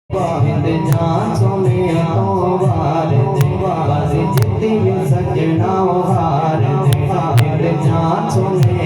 हिंद जान सोने तो वार बस जिद्दी सजना हार हिंद जान सोने